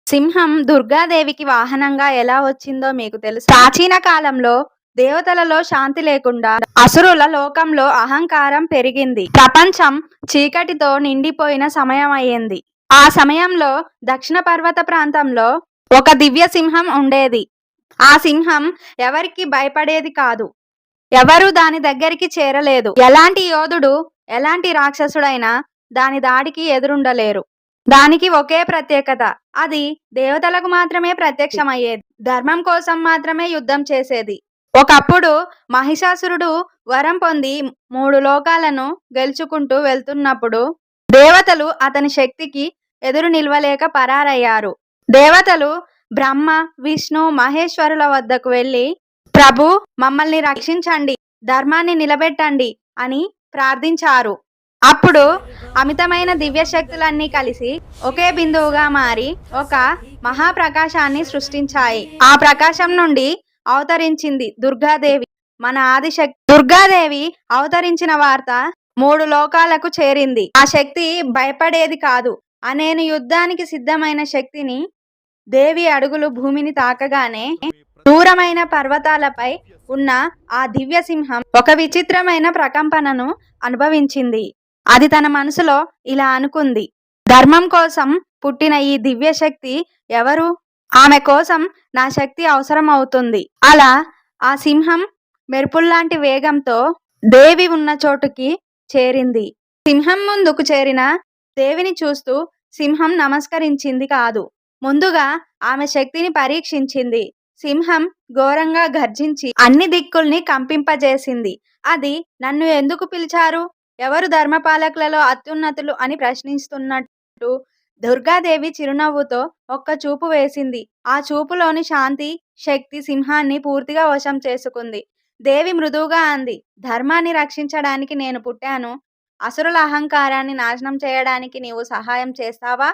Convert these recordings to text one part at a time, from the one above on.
సింహం దుర్గాదేవికి వాహనంగా ఎలా వచ్చిందో మీకు తెలుసా? ప్రాచీన కాలంలో దేవతలలో శాంతి లేకుండా అసురుల లోకంలో అహంకారం పెరిగింది. ప్రపంచం చీకటితో నిండిపోయిన సమయం అయ్యింది. ఆ సమయంలో దక్షిణ పర్వత ప్రాంతంలో ఒక దివ్య సింహం ఉండేది. ఆ సింహం ఎవరికి భయపడేది కాదు. ఎవరూ దాని దగ్గరికి చేరలేదు. ఎలాంటి యోధుడు, ఎలాంటి రాక్షసుడైనా దాని దాడికి ఎదురుండలేరు. దానికి ఒకే ప్రత్యేకత. అది దేవతలకు మాత్రమే ప్రత్యక్షమయ్యేది. ధర్మం కోసం మాత్రమే యుద్ధం చేసేది. ఒకప్పుడు మహిషాసురుడు వరం పొంది 3 లోకాలను గెలుచుకుంటూ వెళ్తున్నప్పుడు దేవతలు అతని శక్తికి ఎదురు నిలవలేక పరారయ్యారు. దేవతలు బ్రహ్మ, విష్ణు, మహేశ్వరుల వద్దకు వెళ్లి, ప్రభు, మమ్మల్ని రక్షించండి, ధర్మాన్ని నిలబెట్టండి అని ప్రార్థించారు. అప్పుడు అమితమైన దివ్య శక్తులన్నీ కలిసి ఒకే బిందువుగా మారి ఒక మహాప్రకాశాన్ని సృష్టించాయి. ఆ ప్రకాశం నుండి అవతరించింది దుర్గాదేవి, మన ఆదిశక్తి. దుర్గాదేవి అవతరించిన వార్త 3 లోకాలకు చేరింది. ఆ శక్తి భయపడేది కాదు. నేను యుద్ధానికి సిద్ధమైన శక్తిని. దేవి అడుగులు భూమిని తాకగానే దూరమైన పర్వతాలపై ఉన్న ఆ దివ్య సింహం ఒక విచిత్రమైన ప్రకంపనను అనుభవించింది. అది తన మనసులో ఇలా అనుకుంది: ధర్మం కోసం పుట్టిన ఈ దివ్య శక్తి ఎవరు? ఆమె కోసం నా శక్తి అవసరం అవుతుంది. అలా ఆ సింహం మెరుపుల్లాంటి వేగంతో దేవి ఉన్న చోటుకి చేరింది. సింహం ముందుకు చేరిన దేవిని చూస్తూ సింహం నమస్కరించింది కాదు, ముందుగా ఆమె శక్తిని పరీక్షించింది. సింహం ఘోరంగా గర్జించి అన్ని దిక్కుల్ని కంపింపజేసింది. అది నన్ను ఎందుకు పిలిచారు? ఎవరు ధర్మపాలకులలో అత్యున్నతులు అని ప్రశ్నిస్తున్నట్టు దుర్గాదేవి చిరునవ్వుతో ఒక్క చూపు వేసింది. ఆ చూపులోని శాంతి, శక్తి సింహాన్ని పూర్తిగా వశం చేసుకుంది. దేవి మృదువుగా అంది: ధర్మాన్ని రక్షించడానికి నేను పుట్టాను. అసురుల అహంకారాన్ని నాశనం చేయడానికి నీవు సహాయం చేస్తావా?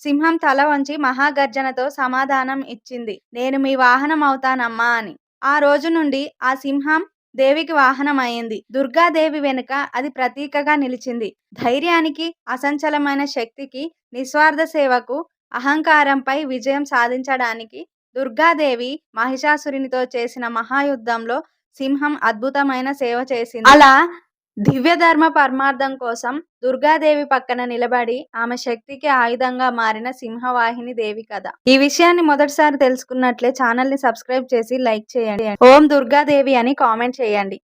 సింహం తల వంచి మహాగర్జనతో సమాధానం ఇచ్చింది: నేను మీ వాహనం అవుతానమ్మా అని. ఆ రోజు నుండి ఆ సింహం దేవికి వాహనం అయింది. దుర్గాదేవి వెనుక అది ప్రతీకగా నిలిచింది. ధైర్యానికి, అసంచలమైన శక్తికి, నిస్వార్థ సేవకు, అహంకారంపై విజయం సాధించడానికి దుర్గాదేవి మహిషాసురునితో చేసిన మహాయుద్ధంలో సింహం అద్భుతమైన సేవ చేసింది. అలా దివ్య ధర్మ పరమార్థం కోసం దుర్గాదేవి పక్కన నిలబడి ఆమె శక్తికి ఆయుధంగా మారిన సింహవాహిని దేవి కథ. ఈ విషయాన్ని మొదటిసారి తెలుసుకున్నట్లే ఛానల్ ని సబ్స్క్రైబ్ చేసి లైక్ చేయండి. ఓం దుర్గాదేవి అని కామెంట్ చేయండి.